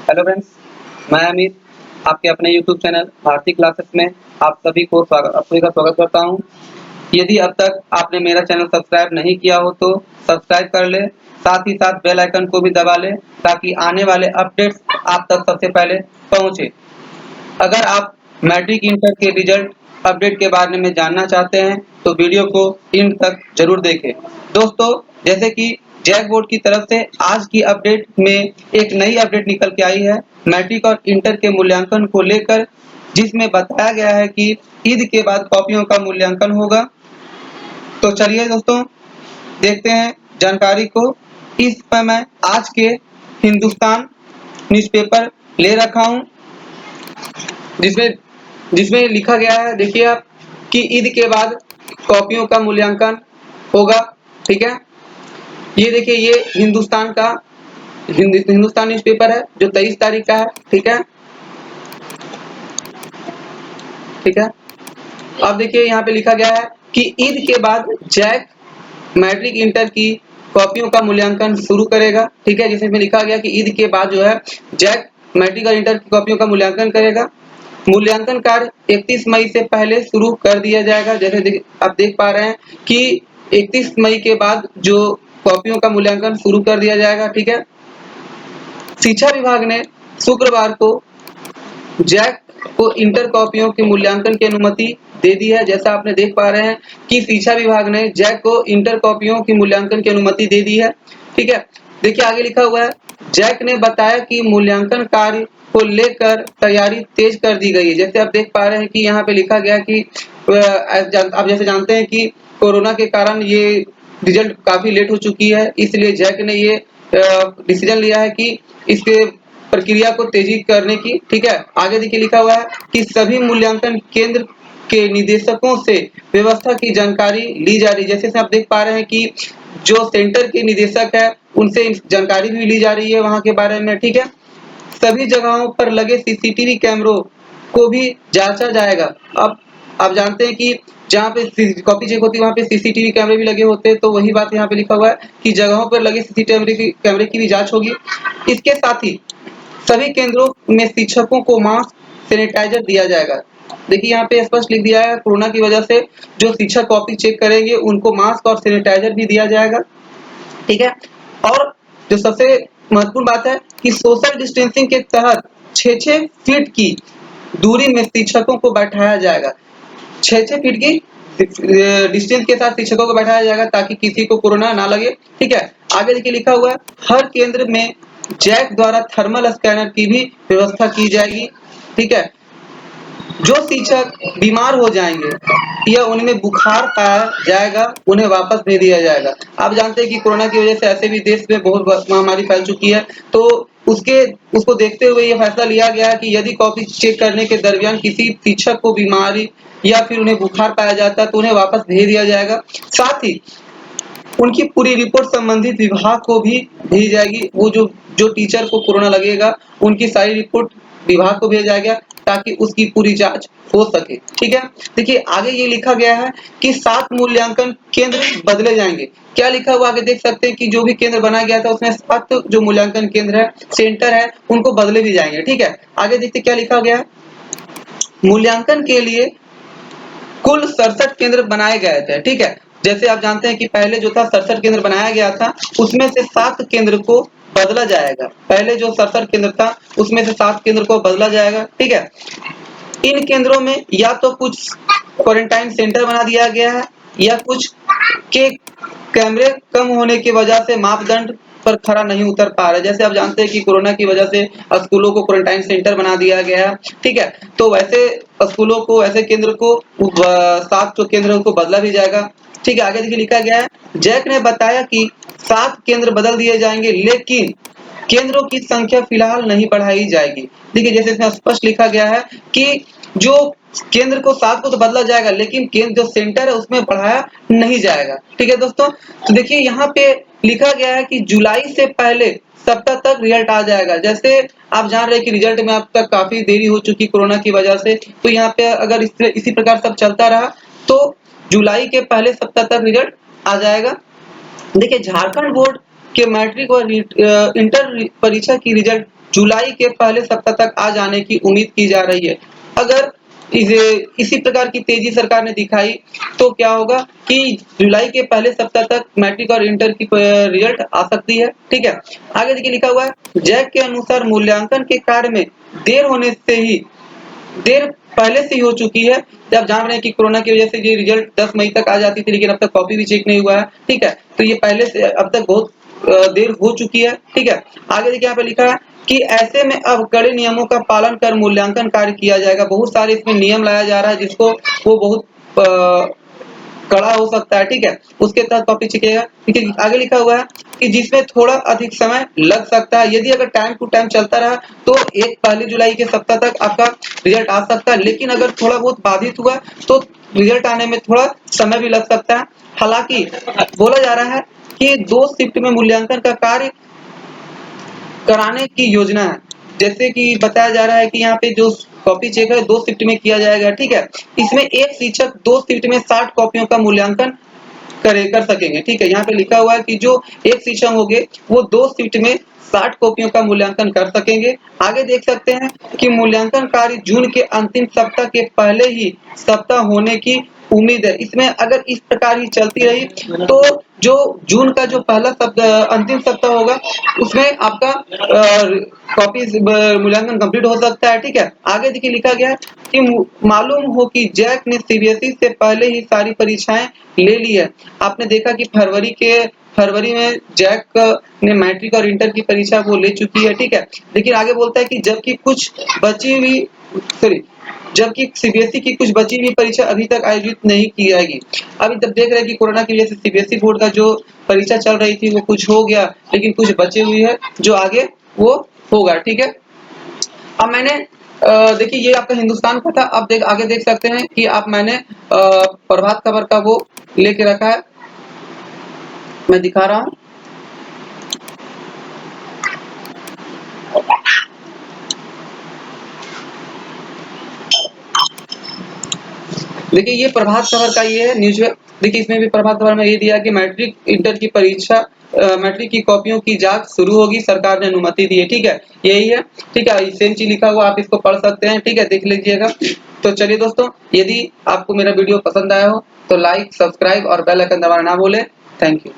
Hello friends, मैं अमित आपके अपने यूट्यूब चैनल भारती क्लासेस में आप सभी का स्वागत करता हूं। यदि अब तक आपने मेरा चैनल सब्सक्राइब नहीं किया हो तो सब्सक्राइब कर ले, साथ ही साथ बेल आइकन को भी दबा ले ताकि आने वाले अपडेट्स आप तक सबसे पहले पहुंचे। अगर आप मैट्रिक इंटर के रिजल्ट अपडेट के बारे में जानना चाहते हैं तो वीडियो को एंड तक जरूर देखें। दोस्तों, जैसे कि जैक बोर्ड की तरफ से आज की अपडेट में एक नई अपडेट निकल के आई है मैट्रिक और इंटर के मूल्यांकन को लेकर, जिसमें बताया गया है कि ईद के बाद कॉपियों का मूल्यांकन होगा। तो चलिए दोस्तों, देखते हैं जानकारी को। इस पर मैं आज के हिंदुस्तान न्यूज़पेपर ले रखा हूं, जिसमें जिसमें लिखा गया है, देखिए आप, कि ईद के बाद कॉपियों का मूल्यांकन होगा। ठीक है, ये देखिए, ये हिंदुस्तान न्यूज़पेपर है जो 23 तारीख का है। ठीक है, ठीक है। अब देखिए, यहाँ पे लिखा गया है कि ईद के बाद जैक मैट्रिक इंटर की कॉपियों का मूल्यांकन शुरू करेगा। ठीक है, जिसमें लिखा गया कि ईद के बाद जो है जैक मैट्रिक और इंटर की कॉपियों का मूल्यांकन करेगा। मूल्यांकन कार्य 31 मई से पहले शुरू कर दिया जाएगा। जैसे आप देख पा रहे हैं कि 31 मई के बाद जो कॉपियों का मूल्यांकन शुरू कर दिया जाएगा। ठीक है, शिक्षा विभाग ने शुक्रवार को जैक को इंटर कॉपियों के मूल्यांकन की अनुमति दे दी है। जैसा आपने देख पा रहे हैं कि शिक्षा विभाग ने जैक को इंटर कॉपियों की मूल्यांकन की अनुमति दे दी है। ठीक है, देखिए आगे लिखा हुआ है, जैक ने बताया कि मूल्यांकन कार्य को लेकर तैयारी तेज कर दी गई है। जैसे आप देख पा रहे हैं कि यहाँ पे लिखा गया कि आप जैसे जानते हैं कि कोरोना के कारण ये रिजल्ट काफी लेट हो चुकी है, इसलिए जैक ने ये डिसीजन लिया है कि इसके प्रक्रिया को तेजी करने की। ठीक है, आगे देखिए लिखा हुआ है कि सभी मूल्यांकन केंद्र के निदेशकों से व्यवस्था की जानकारी ली जा रही है। जैसे आप देख पा रहे हैं कि जो सेंटर के निदेशक है उनसे जानकारी भी ली जा रही है वहां के बारे में। ठीक है, सभी जगहों पर लगे सीसीटीवी कैमरों को भी जांचा जाएगा। अब आप जानते हैं कि जहाँ पे कॉपी चेक होती है वहाँ पे सीसीटीवी कैमरे भी लगे होते हैं, तो वही बात यहाँ पे लिखा हुआ है कि जगहों पर लगे सीसीटीवी कैमरे की भी जांच होगी। इसके साथ ही सभी केंद्रों में शिक्षकों को मास्क, सैनिटाइजर दिया जाएगा। देखिए यहाँ पे स्पष्ट लिख दिया है, कोरोना की वजह से जो शिक्षक कॉपी चेक करेंगे उनको मास्क और सैनिटाइजर भी दिया जाएगा। ठीक है, और जो सबसे महत्वपूर्ण बात है कि सोशल डिस्टेंसिंग के तहत 6-6 फीट की दूरी में शिक्षकों को बैठाया जाएगा। 6-6 फीट की डिस्टेंस के साथ शिक्षकों को बैठाया जाएगा ताकि किसी को कोरोना ना लगे। ठीक है, आगे देखिए लिखा हुआ है, हर केंद्र में जैक द्वारा थर्मल स्कैनर की भी व्यवस्था की जाएगी। ठीक है, जो शिक्षक बीमार हो जाएंगे या उनमें बुखार पाया जाएगा उन्हें वापस भेज दिया जाएगा। आप जानते हैं कि कोरोना की वजह से ऐसे भी देश में बहुत महामारी फैल चुकी है, तो उसको देखते हुए ये फैसला लिया गया कि यदि कॉपी चेक करने के दरमियान किसी शिक्षक को बीमारी या फिर उन्हें बुखार पाया जाता है तो उन्हें वापस भेज दिया जाएगा। साथ ही उनकी पूरी रिपोर्ट संबंधित विभाग को भी भेजी जाएगी। वो जो टीचर को कोरोना लगेगा उनकी सारी रिपोर्ट विभाग को भेजा जाएगा ताकि उसकी पूरी जांच हो सके। ठीक है, देखिए आगे ये लिखा गया है कि 7 मूल्यांकन केंद्र बदले जाएंगे। क्या लिखा हुआ आगे देख सकते हैं कि जो भी केंद्र बनाया गया था उसमें 7 जो मूल्यांकन केंद्र है, सेंटर है, उनको बदले भी जाएंगे। ठीक है, आगे देखते क्या लिखा गया है, मूल्यांकन के लिए कुल 67 केंद्र बनाए गए थे। ठीक है, जैसे आप जानते हैं कि पहले जो था 67 केंद्र बनाया गया था, उसमें से 7 केंद्र को बदला जाएगा। पहले जो 67 केंद्र था उसमें से 7 केंद्र को बदला जाएगा। ठीक है, इन केंद्रों में या तो कुछ क्वारंटाइन सेंटर बना दिया गया है या कुछ के कैमरे कम होने की वजह से मापदंड पर खरा नहीं उतर पा रहा है। जैसे आप जानते हैं कि कोरोना की वजह से स्कूलों को क्वारंटाइन सेंटर बना दिया गया है। ठीक है, तो वैसे स्कूलों को, ऐसे केंद्र को 7 जो केंद्र को बदला भी जाएगा। ठीक है, आगे देखिए लिखा गया है, जैक ने बताया कि 7 केंद्र बदल दिए जाएंगे लेकिन केंद्रों की संख्या फिलहाल नहीं बढ़ाई जाएगी। देखिए जैसे इसमें स्पष्ट लिखा गया है कि जो केंद्र को 7 को तो बदला जाएगा लेकिन केंद्र जो सेंटर है उसमें बढ़ाया नहीं जाएगा। ठीक है दोस्तों, तो देखिए यहाँ पे लिखा गया है कि जुलाई से पहले सप्ताह तक रिजल्ट आ जाएगा। जैसे आप जान रहे हैं कि रिजल्ट में अब तक काफी देरी हो चुकी कोरोना की वजह से, तो यहाँ पे अगर इसी प्रकार सब चलता रहा तो जुलाई के पहले सप्ताह तक रिजल्ट आ जाएगा। देखिए झारखंड बोर्ड के मैट्रिक और इंटर परीक्षा की रिजल्ट जुलाई के पहले सप्ताह तक आ जाने की उम्मीद की जा रही है। अगर इसी प्रकार की तेजी सरकार ने दिखाई तो क्या होगा कि जुलाई के पहले सप्ताह तक मैट्रिक और इंटर की रिजल्ट आ सकती है। ठीक है, आगे देखिए लिखा हुआ है जैक के अनुसार मूल्यांकन के कार्य में देर होने से ही देर पहले से ही हो चुकी है। जब जान रहे हैं कि कोरोना की वजह से ये रिजल्ट 10 मई तक आ जाती थी, लेकिन अब तक कॉपी भी चेक नहीं हुआ है। ठीक है, तो ये पहले से अब तक बहुत देर हो चुकी है। ठीक है, आगे देखिए यहाँ पे लिखा है कि ऐसे में अब कड़े नियमों का पालन कर मूल्यांकन कार्य किया जाएगा। बहुत सारे इसमें नियम लाया जा रहा है जिसको वो बहुत कड़ा हो सकता है। ठीक है, उसके तहत कॉपी चेकिएगा। ठीक है, आगे लिखा हुआ है कि जिसमें थोड़ा अधिक समय लग सकता है। यदि अगर टाइम टू टाइम चलता रहा तो एक पहली जुलाई के सप्ताह तक आपका रिजल्ट आ सकता है, लेकिन अगर थोड़ा बहुत बाधित हुआ तो रिजल्ट आने में थोड़ा समय भी लग सकता है। हालांकि बोला जा रहा है कि 2 शिफ्ट में मूल्यांकन का कार्य कराने की योजना है। जैसे कि बताया जा रहा है कि यहाँ पे जो कॉपी चेक है 2 शिफ्ट में किया जाएगा। ठीक है, इसमें एक शिक्षक 2 शिफ्ट में 60 कॉपियों का मूल्यांकन कर सकेंगे। ठीक है, यहाँ पे लिखा हुआ है कि जो एक शिक्षक होंगे वो 2 शिफ्ट में 60 कॉपियों का मूल्यांकन कर सकेंगे। आगे देख सकते हैं कि मूल्यांकन कार्य जून के अंतिम सप्ताह के पहले ही सप्ताह होने की उम्मीद है। इसमें अगर इस प्रकार ही चलती रही तो जो जून का जो पहला सप्ताह अंतिम सप्ताह होगा उसमें आपका कॉपी मूल्यांकन कंप्लीट हो सकता है। ठीक है, आगे देखिए लिखा गया है कि मालूम हो कि जैक ने सीबीएसई से पहले ही सारी परीक्षाएं ले ली है। आपने देखा कि फरवरी में जैक ने मैट्रिक और इंटर की परीक्षा वो ले चुकी है। ठीक है, लेकिन आगे बोलता है कि जबकि सीबीएसई की कुछ बची हुई परीक्षा अभी तक आयोजित नहीं की जाएगी। अभी तक देख रहे हैं कि कोरोना की वजह से सीबीएसई बोर्ड का जो परीक्षा चल रही थी वो कुछ हो गया, लेकिन कुछ बची हुई है जो आगे वो होगा। ठीक है, अब मैंने देखिए ये आपका हिंदुस्तान का था। अब आगे देख सकते हैं कि मैंने प्रभात खबर का वो लेके रखा है, मैं दिखा रहा हूँ। देखिए ये प्रभात खबर का ये है न्यूज। देखिए इसमें भी प्रभात खबर में ये दिया कि मैट्रिक इंटर की परीक्षा मैट्रिक की कॉपियों की जांच शुरू होगी, सरकार ने अनुमति दी है। ठीक है, यही है। ठीक है, सेम चीज लिखा हुआ, आप इसको पढ़ सकते हैं। ठीक है, देख लीजिएगा। तो चलिए दोस्तों, यदि आपको मेरा वीडियो पसंद आया हो तो लाइक, सब्सक्राइब और बेल आइकन दबाना ना भूलें। Thank you.